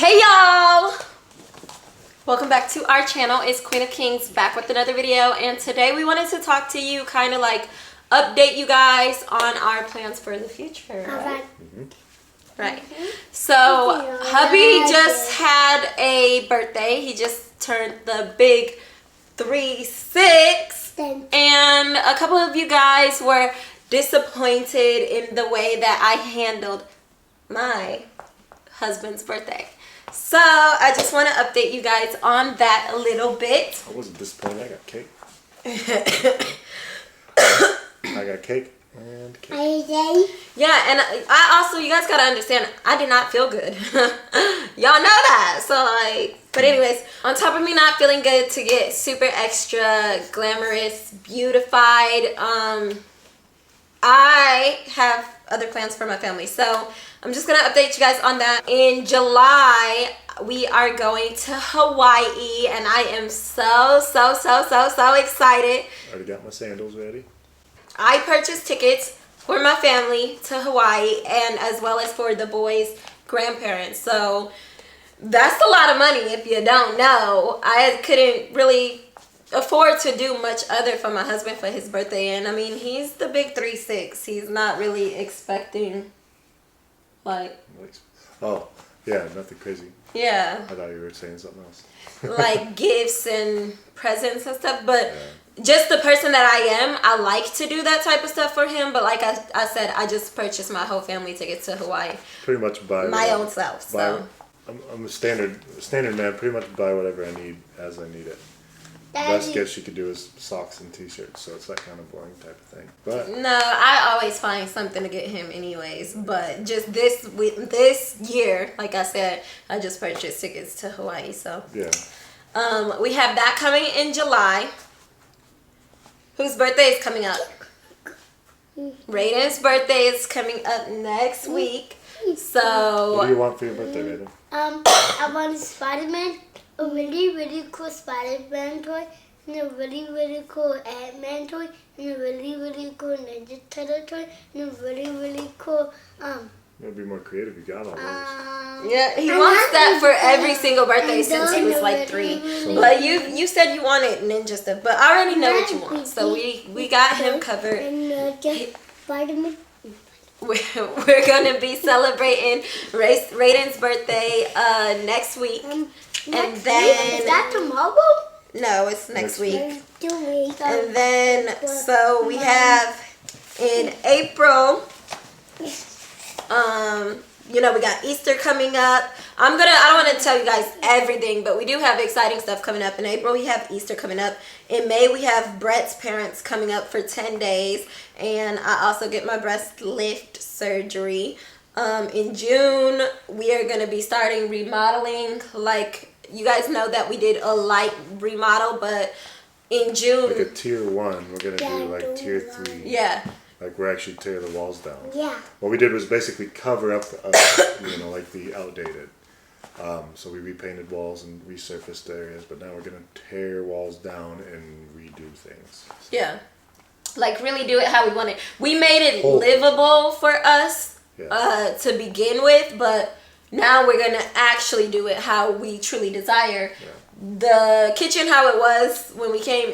Hey y'all! Welcome back to our channel. It's Queen of Kings back with another video, and today we wanted to talk to you, kind of like update you guys on our plans for the future. Right? Right. So hubby just had a birthday. He just turned the big 3-6, and a couple of you guys were disappointed in the way that I handled my husband's birthday. So I just want to update you guys on that a little bit. I wasn't disappointed. I got cake. I got cake and cake. Yeah, and I also, you guys gotta understand, I did not feel good. Y'all know that. So like, but anyways, on top of me not feeling good to get super extra glamorous, beautified, I have other plans for my family. So I'm just gonna update you guys on that. In July, we are going to Hawaii, and I am so excited. Already got my sandals ready. I purchased tickets for my family to Hawaii, and as well as for the boys' grandparents. So that's a lot of money if you don't know. I couldn't really afford to do much other for my husband for his birthday, and I mean, he's the big 3-6. He's not really expecting like, oh yeah, nothing crazy. Yeah, I thought you were saying something else. like gifts and presents and stuff, but just the person that I am, I like to do that type of stuff for him. But like I said, I just purchased my whole family tickets to Hawaii. Pretty much buy my own self. So I'm a standard man. Pretty much buy whatever I need as I need it. The best gift you could do is socks and t-shirts, so it's that kind of boring type of thing. But no, I always find something to get him anyways. But just this year, like I said, I just purchased tickets to Hawaii. So yeah, we have that coming in July. Whose birthday is coming up? Raiden's birthday is coming up next week. So what do you want for your birthday, Raiden? I want a Spider-Man. A really cool Spider-Man toy, and a really cool Ant-Man toy, and a really cool Ninja Turtle toy, and a really cool You'll be more creative. You got all those. yeah, he wants that for every single birthday since he was like 3. But you said you wanted ninja stuff, but I already know what you want, so we got him covered. And Spider-Man. We're gonna be celebrating Raiden's birthday next week. And then is that tomorrow? No, it's next week. And then so we have in April, you know, we got Easter coming up. I don't want to tell you guys everything, but we do have exciting stuff coming up. In April, we have Easter coming up. In May, we have Brett's parents coming up for 10 days. And I also get my breast lift surgery. In June, we are going to be starting remodeling. Like, you guys know that we did a light remodel, but in June... Like a tier 1, we're going to do like tier 3. Yeah. Like we're actually tear the walls down. Yeah. What we did was basically cover up, you know, like the outdated. So we repainted walls and resurfaced areas, but now we're going to tear walls down and redo things. So. Yeah. Like really do it how we want it. We made it livable for us to begin with, but now we're going to actually do it how we truly desire. Yeah. The kitchen, how it was when we came,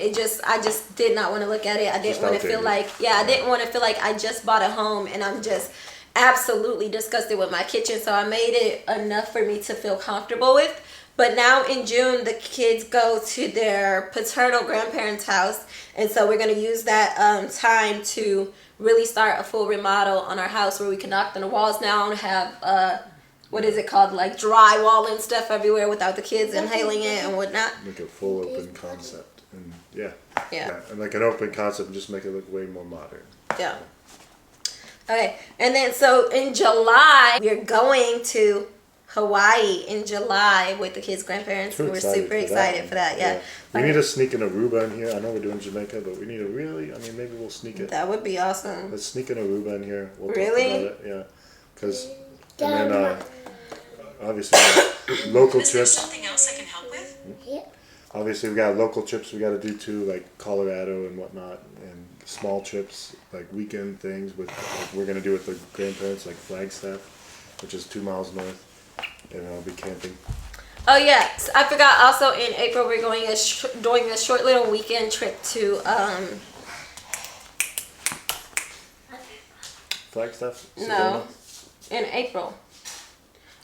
I just did not want to look at it. I didn't want to feel like, I didn't want to feel like I just bought a home and I'm just absolutely disgusted with my kitchen. So I made it enough for me to feel comfortable with. But now in June, the kids go to their paternal grandparents' house. And so we're going to use that time to really start a full remodel on our house where we can knock the walls down, have what is it called, like drywall and stuff everywhere without the kids inhaling it and whatnot. Make a full open concept, and yeah, and like an open concept, just make it look way more modern. Yeah. Okay, and then so in July we're going to Hawaii in July with the kids' grandparents. We're super excited for that. Yeah. We need to sneak an Aruba in here. I know we're doing Jamaica, but we need to maybe we'll sneak it. That would be awesome. Let's sneak an Aruba in here. We'll really? talk about it. Yeah, because and then obviously local trips. Is there something else I can help with? Yeah. Obviously we got local trips we got to do too, like Colorado and whatnot, and small trips like weekend things with like we're gonna do with the grandparents, like Flagstaff, which is 2 miles north. and I'll be camping. Oh yeah, I forgot. Also in April, we're going doing a short little weekend trip to Flagstaff? No, in April.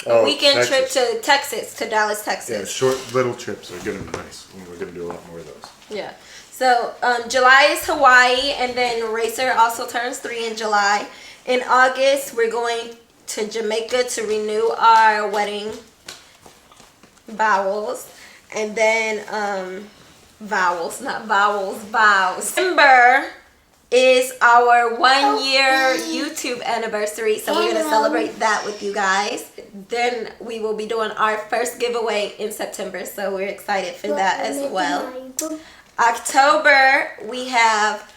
Oh, A weekend Texas. trip to Texas, to Dallas, Texas. Yeah, short little trips are gonna be nice. We're gonna do a lot more of those. Yeah. So July is Hawaii, and then Racer also turns 3 in July. In August, we're going to Jamaica to renew our wedding vows, and then vows, not vowels, vows. December is our 1 year YouTube anniversary, so we're gonna celebrate that with you guys. Then we will be doing our first giveaway in September, so we're excited for that as well. October, we have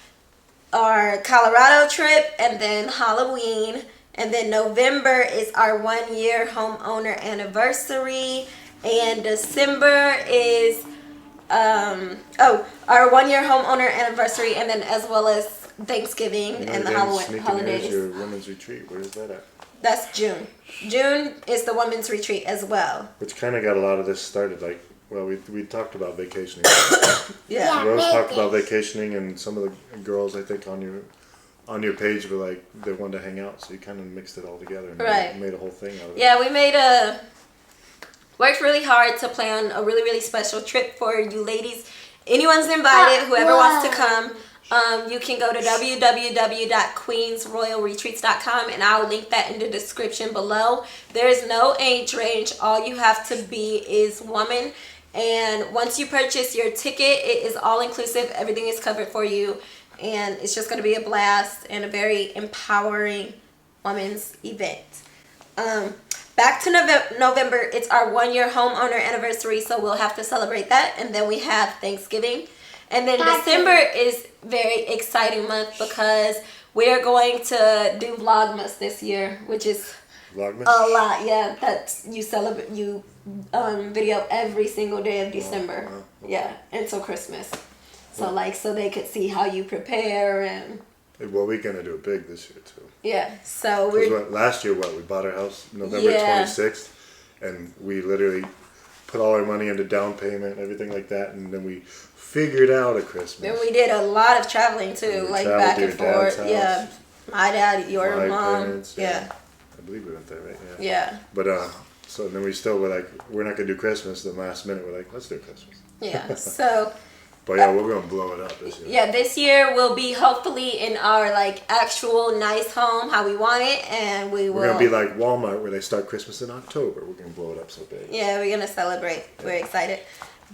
our Colorado trip, and then Halloween, and then November is our 1 year homeowner anniversary, and December is our 1 year homeowner anniversary, and then as well as Thanksgiving and the holidays. Your women's retreat. Where is that at? That's June. June is the women's retreat as well. Which kind of got a lot of this started. Like, well, we talked about vacationing. Yeah. Rose talked about vacationing, and some of the girls, I think, on your page were like, they wanted to hang out, so you kind of mixed it all together and made a whole thing out of it. Yeah, we worked really hard to plan a really, really special trip for you ladies. Anyone's invited, whoever wants to come. You can go to www.queensroyalretreats.com, and I'll link that in the description below. There's no age range. All you have to be is woman. And once you purchase your ticket, it is all inclusive. Everything is covered for you. And it's just going to be a blast and a very empowering women's event. Back to November, it's our 1 year homeowner anniversary, so we'll have to celebrate that. And then we have Thanksgiving. And then December is very exciting month because we're going to do Vlogmas this year, which is Vlogmas? a lot. Yeah, that's you celebrate video every single day of December. Wow. Yeah, until Christmas. So so they could see how you prepare and. Well, we're gonna do it big this year too. Yeah, so last year we bought our house November 26th, and we literally put all our money into down payment and everything like that, and then we figured out a Christmas. And we did a lot of traveling too, like back and forth. Yeah, my dad, your mom. Parents, yeah. I believe we went there, right? Yeah. But so then we still were like, we're not gonna do Christmas. The last minute we're like, let's do Christmas. Yeah. So. But yeah, we're gonna blow it up this year. Yeah, this year we'll be hopefully in our actual nice home how we want it, and we're gonna be like Walmart where they start Christmas in October. We're gonna blow it up so big. Yeah, we're gonna celebrate. Yeah. We're excited.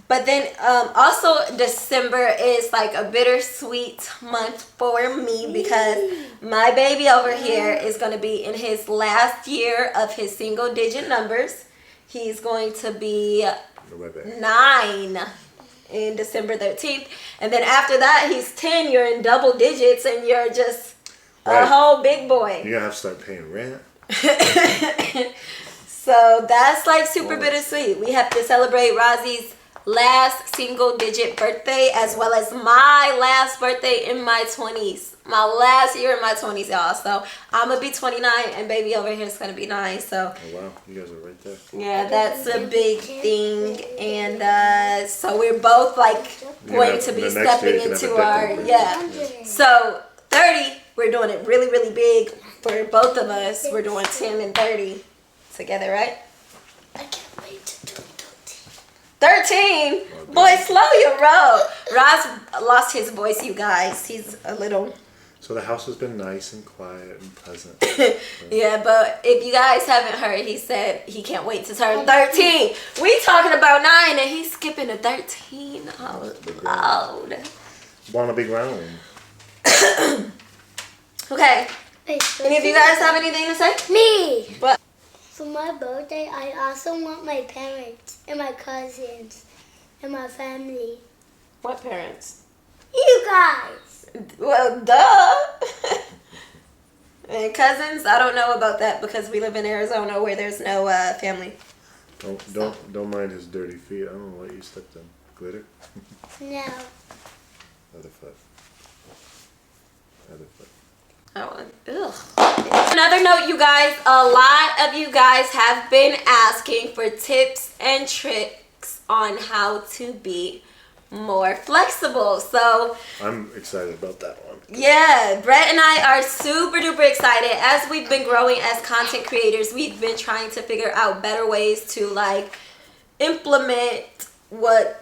But then also December is a bittersweet month for me because my baby over here is gonna be in his last year of his single digit numbers. He's going to be 9. In December 13th, and then after that he's 10. You're in double digits, and you're just a whole big boy. You're gonna have to start paying rent. So that's super bittersweet. We have to celebrate Razi's last single digit birthday as well as my last birthday in my 20s. My last year in my 20s, y'all. So I'm gonna be 29, and baby over here is gonna be 9. So. Oh wow, you guys are right there. Yeah, that's a big thing, and so we're both going to be stepping into our So 30, we're doing it really, really big for both of us. We're doing 10 and 30 together, right? I can't wait to do 13. Boy, slow your roll. Roz lost his voice, you guys. He's a little. So the house has been nice and quiet and pleasant. Yeah, but if you guys haven't heard, he said he can't wait to turn 13. We talking about 9, and he's skipping to 13. Oh, Lord. Wanna be grown. Okay. Any of you guys have anything to say? Me. What? For my birthday, I also want my parents and my cousins and my family. What parents? You guys. Well, duh. And cousins, I don't know about that because we live in Arizona where there's no family. Don't mind his dirty feet. I don't know what you stepped in. Glitter? No. Other foot. Another note, you guys, a lot of you guys have been asking for tips and tricks on how to be more flexible. So I'm excited about that one. Yeah, Brett and I are super duper excited. As we've been growing as content creators, we've been trying to figure out better ways to like implement what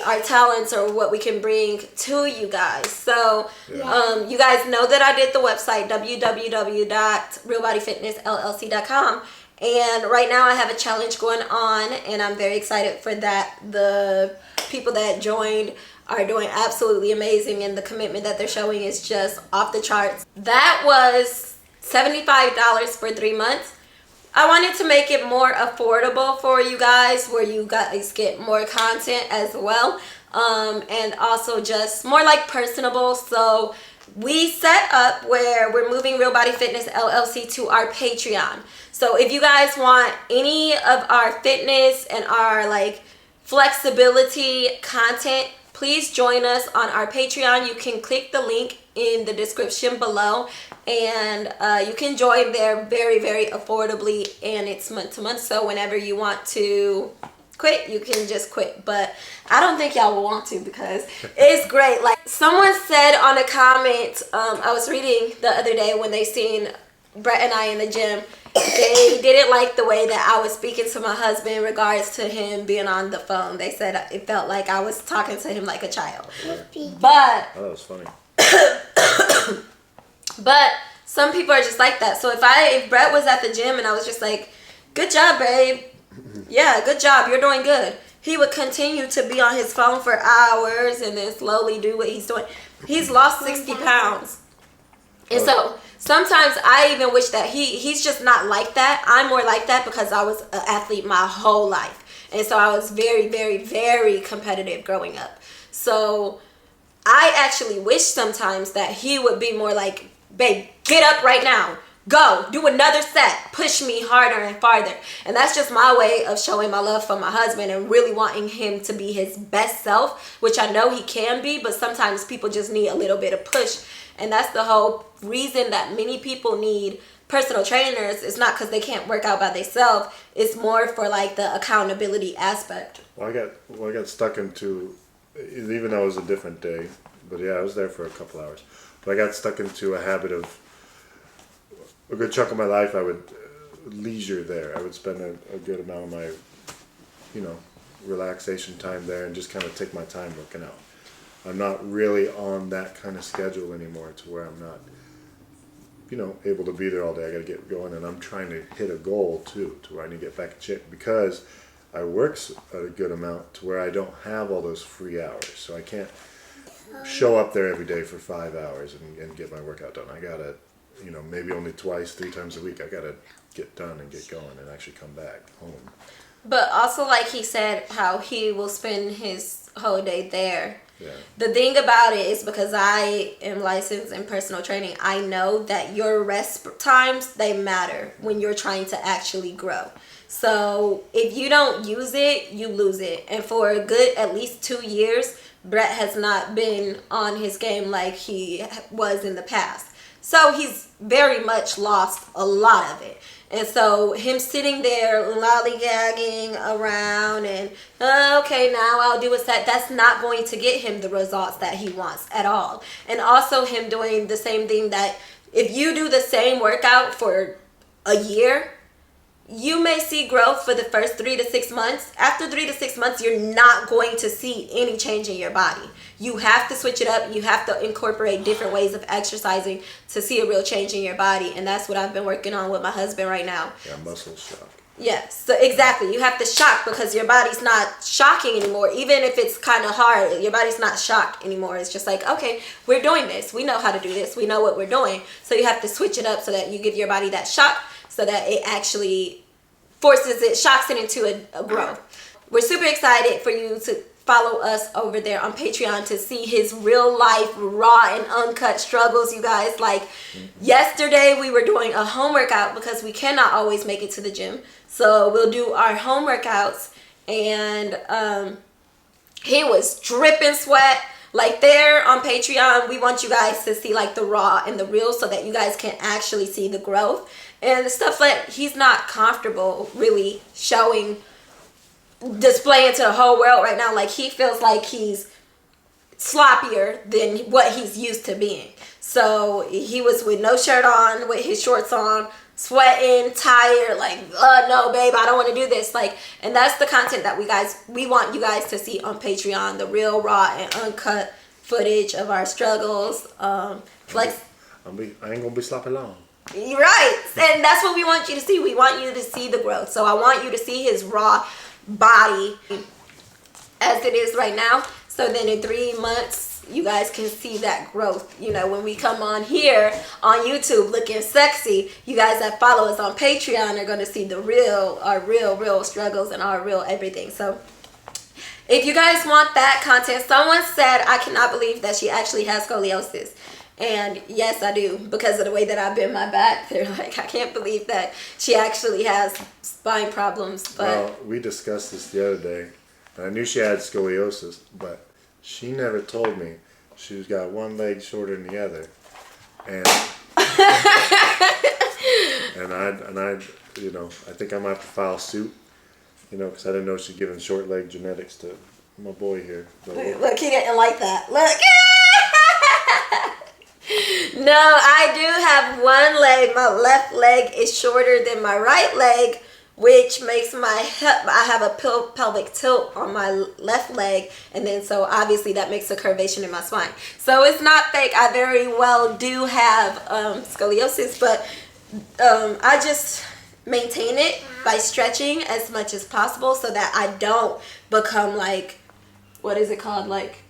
our talents or what we can bring to you guys. So you guys know that I did the website www.realbodyfitnessllc.com, and right now I have a challenge going on and I'm very excited for that. The people that joined are doing absolutely amazing and the commitment that they're showing is just off the charts. That was $75 for 3 months. I wanted to make it more affordable for you guys, where you guys get more content as well, and also just more like personable. So we set up where we're moving Real Body Fitness LLC to our Patreon. So if you guys want any of our fitness and our like flexibility content, please join us on our Patreon. You can click the link in the description below, and you can join there very, very affordably, and it's month to month. So whenever you want to quit, you can just quit. But I don't think y'all will want to, because it's great. Like someone said on a comment, I was reading the other day when they seen Brett and I in the gym, they didn't like the way that I was speaking to my husband in regards to him being on the phone. They said it felt like I was talking to him like a child. But oh, that was funny. But some people are just like that. So if Brett was at the gym and I was just like, good job, babe. Yeah, good job. You're doing good. He would continue to be on his phone for hours and then slowly do what he's doing. He's lost 60 pounds. And so sometimes I even wish that he's just not like that. I'm more like that because I was an athlete my whole life. And so I was very, very, very competitive growing up. So I actually wish sometimes that he would be more like, babe, get up right now. Go, do another set. Push me harder and farther. And that's just my way of showing my love for my husband and really wanting him to be his best self, which I know he can be, but sometimes people just need a little bit of push. And that's the whole reason that many people need personal trainers. It's not because they can't work out by themselves. It's more for like the accountability aspect. Well, I got stuck into, even though it was a different day, but yeah, I was there for a couple hours. But I got stuck into a habit of, a good chunk of my life, I would leisure there. I would spend a good amount of my, relaxation time there and just kind of take my time working out. I'm not really on that kind of schedule anymore to where I'm not, able to be there all day. I got to get going, and I'm trying to hit a goal too, to where I need to get back in shape, because I work a good amount to where I don't have all those free hours. So I can't show up there every day for 5 hours and get my workout done. I got to, maybe only 2-3 times a week. I got to get done and get going and actually come back home. But also, like he said, how he will spend his whole day there. Yeah. The thing about it is, because I am licensed in personal training, I know that your rest times, they matter when you're trying to actually grow. So if you don't use it, you lose it. And for a good at least 2 years, Brett has not been on his game like he was in the past. So he's very much lost a lot of it. And so him sitting there lollygagging around and, okay, now I'll do a set, that's not going to get him the results that he wants at all. And also him doing the same thing, that if you do the same workout for a year, you may see growth for the first 3 to 6 months. After 3 to 6 months, you're not going to see any change in your body. You have to switch it up. You have to incorporate different ways of exercising to see a real change in your body. And that's what I've been working on with my husband right now. Yeah, muscle shock. Yes, so exactly. You have to shock, because your body's not shocking anymore. Even if it's kind of hard, your body's not shocked anymore. It's just like, okay, we're doing this. We know how to do this. We know what we're doing. So you have to switch it up so that you give your body that shock, so that it actually shocks it into a growth. We're super excited for you to follow us over there on Patreon to see his real life, raw and uncut struggles, you guys. Like yesterday, we were doing a home workout because we cannot always make it to the gym. So we'll do our home workouts, and he was dripping sweat. like there on Patreon, we want you guys to see like the raw and the real so that you guys can actually see the growth and the stuff that he's not comfortable really showing, displaying to the whole world right now. Like he feels like he's sloppier than what he's used to being. So he was with no shirt on, with his shorts on, sweating, tired, like, no, babe, I don't want to do this. Like, and that's the content that we want you guys to see on Patreon, the real, raw, and uncut footage of our struggles. I ain't gonna be sloppy long. Right, and that's what we want you to see. We want you to see the growth. So I want you to see his raw body as it is right now. So then in 3 months, you guys can see that growth. You know, when we come on here on YouTube looking sexy, you guys that follow us on Patreon are going to see our real struggles and our real everything. So if you guys want that content, someone said, I cannot believe that she actually has scoliosis. And yes, I do, because of the way that I bend my back. They're like, I can't believe that she actually has spine problems. But well, we discussed this the other day. I knew she had scoliosis, but she never told me she's got one leg shorter than the other, and I you know, I think I might have to file suit, you know, because I didn't know she'd given short leg genetics to my boy here. Look, he didn't like that. Look. No, I do have one leg. My left leg is shorter than my right leg, which makes my hip, I have a pelvic tilt on my left leg, and then so obviously that makes a curvation in my spine. So it's not fake. I very well do have scoliosis, but I just maintain it by stretching as much as possible so that I don't become like, what is it called? Like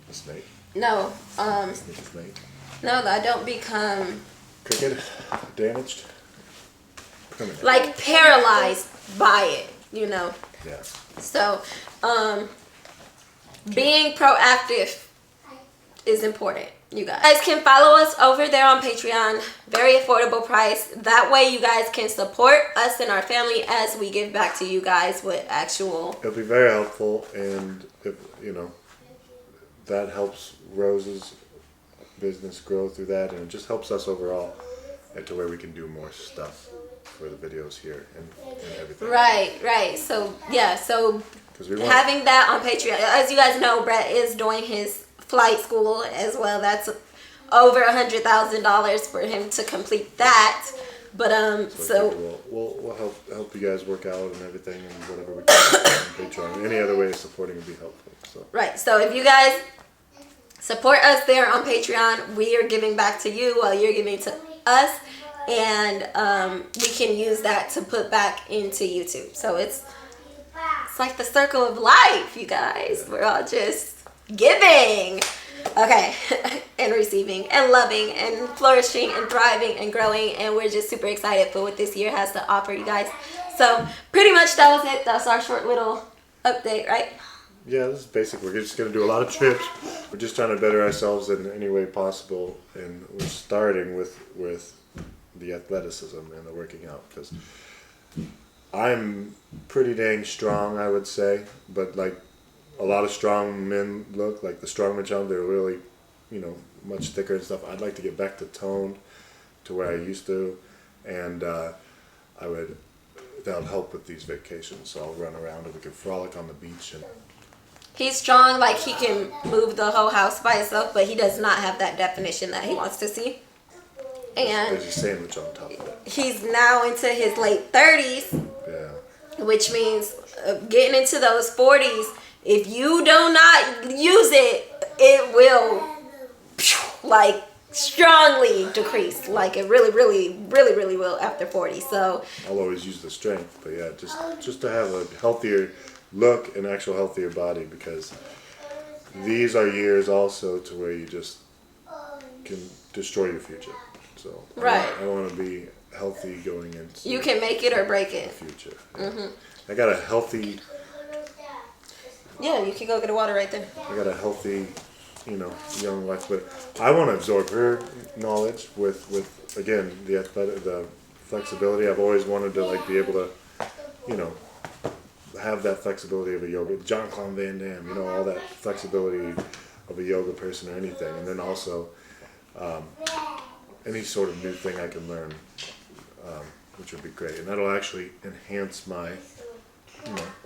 a snake? No. Snake? No, I don't become cricket damaged. Like paralyzed by it, you know. Yeah. So, being proactive is important, you guys. You guys can follow us over there on Patreon. Very affordable price. That way you guys can support us and our family as we give back to you guys with actual... It'll be very helpful, and if, you know, that helps Rose's business grow through that, and it just helps us overall to where we can do more stuff for the videos here and everything. Right. So, yeah, so having that on Patreon. As you guys know, Brett is doing his flight school as well. That's over $100,000 for him to complete that. But, so we'll help you guys work out and everything, and whatever we can on Patreon. Any other way of supporting would be helpful. So. Right. So if you guys support us there on Patreon, we are giving back to you while you're giving to us. And we can use that to put back into YouTube. So it's like the circle of life, you guys. We're all just giving, okay, and receiving and loving and flourishing and thriving and growing. And we're just super excited for what this year has to offer, you guys. So pretty much that was it. That's our short little update, right? Yeah, this is basic. We're just going to do a lot of trips. We're just trying to better ourselves in any way possible. And we're starting with the athleticism and the working out, because I'm pretty dang strong, I would say, but like a lot of strong men look, like the strongman challenge, they're really, you know, much thicker and stuff. I'd like to get back to toned to where I used to, and that'll help with these vacations. So I'll run around and we can frolic on the beach. And he's strong, like he can move the whole house by himself, but he does not have that definition that he wants to see. And there's a sandwich on top of it. He's now into his late 30s, yeah, which means getting into those 40s, if you do not use it, it will like strongly decrease. Like it really will after 40. So I'll always use the strength, but yeah, just to have a healthier look, an actual healthier body, because these are years also to where you just can destroy your future. So right, I want to be healthy going into. You can make it or break it. The future. Yeah. I got a healthy. Yeah, you can go get the water right there. I got a healthy, you know, young wife, but I want to absorb her knowledge with again the flexibility. I've always wanted to like be able to, you know, have that flexibility of a yoga. John Claude Van Damme, you know, all that flexibility of a yoga person or anything. And then also any sort of new thing I can learn, which would be great. And that'll actually enhance my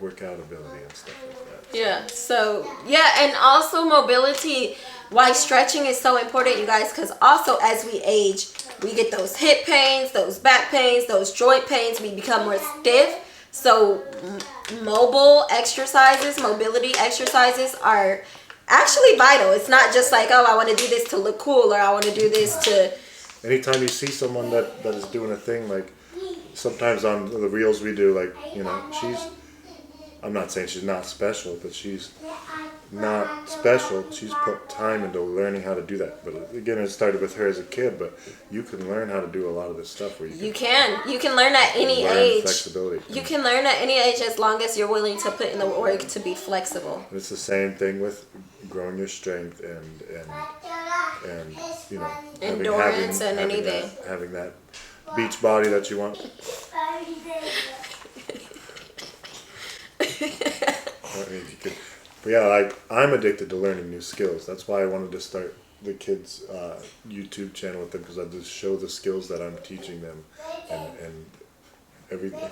workout ability and stuff like that. Yeah. So and also mobility. Why stretching is so important, you guys, because also as we age, we get those hip pains, those back pains, those joint pains. We become more stiff. So mobility exercises are actually vital. It's not just like, oh, I want to do this to look cool, or I want to do this to... Anytime you see someone that is doing a thing, like sometimes on the reels we do, like, I'm not saying she's not special, but she's not special. She's put time into learning how to do that. But again, it started with her as a kid, but you can learn how to do a lot of this stuff where you can learn at any age. Flexibility. You can learn at any age as long as you're willing to put in the work to be flexible. It's the same thing with growing your strength and endurance and anything. Having that beach body that you want. But yeah, I'm addicted to learning new skills. That's why I wanted to start the kids' YouTube channel with them, because I just show the skills that I'm teaching them and everything.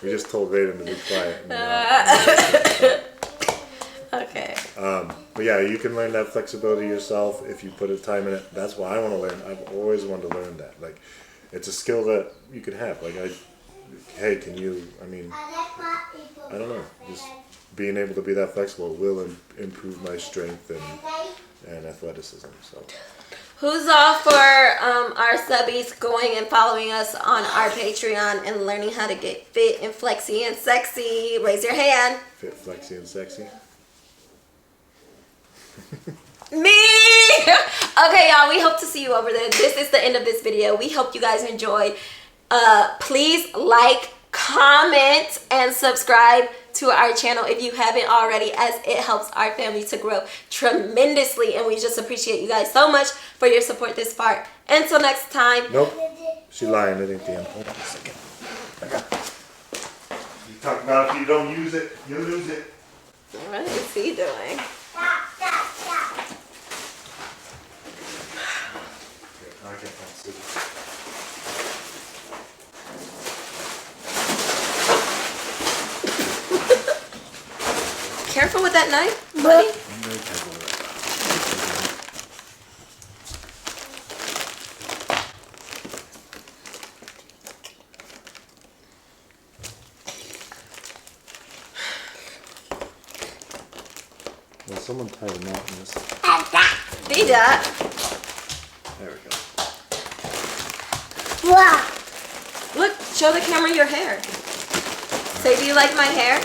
We just told Raiden to be quiet. Okay. But yeah, you can learn that flexibility yourself if you put a time in it. That's why I want to learn. I've always wanted to learn that. Like, it's a skill that you could have. Like, hey, can you, I don't know, just being able to be that flexible will improve my strength and athleticism. So, who's all for our subbies going and following us on our Patreon and learning how to get fit and flexy and sexy? Raise your hand. Fit, flexy, and sexy. Me! Okay, y'all, we hope to see you over there. This is the end of this video. We hope you guys enjoyed. Please like, comment, and subscribe to our channel if you haven't already, as it helps our family to grow tremendously, and we just appreciate you guys so much for your support this far. Until next time. Nope. She lying. It ain't the end. Hold on a second. I got this. You talk about if you don't use it, you lose it. What is he doing? I can't find scissors. Careful with that knife, buddy. I'm very careful with that. Well, someone tie a knot in this. Be that. There we go. Wow. Look, show the camera your hair. Say, do you like my hair?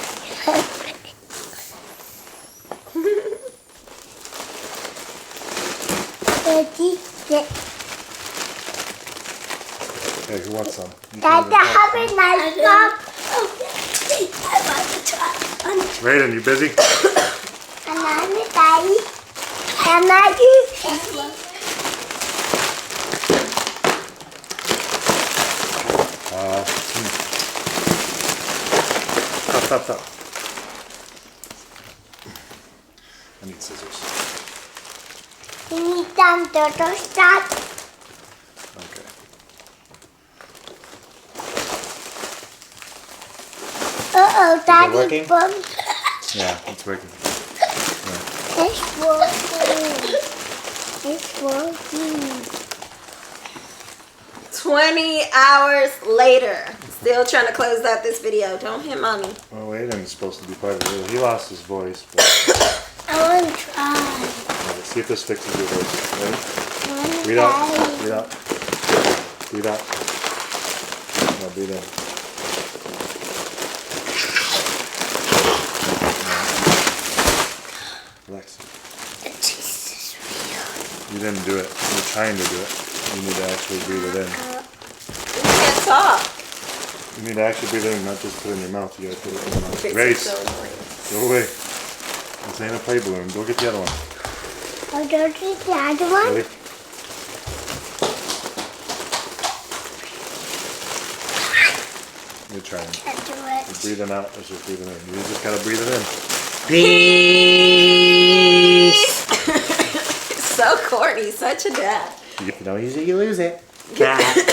Hey, who wants some? Dada, have a nice job. Raiden, you busy? And I'm Daddy. And I do. Stop. I need scissors. You need some turtle stop. Okay. Daddy. working? Bum. Yeah, it's working. It's working. It's working. 20 hours later. Still trying to close out this video. Don't hit mommy. Well, Aiden's supposed to be part of it. He lost his voice. But... I want to try. Right, see if this fixes your voice. Ready? Breathe out. Breathe out. Now breathe in. Relax. You didn't do it. You're trying to do it. You need to actually breathe it in. You can't talk. You need to actually breathe it in, not just put it in your mouth. You gotta put it in your mouth. It's Grace, so annoying. go away. This ain't a play balloon. Go get the other one. Oh, don't you the other one? Ready? You're trying. Can't do it. You're breathing out as you're breathing in. You just gotta breathe it in. Peace. So corny, such a dad. If you don't use it, you lose it. Cat.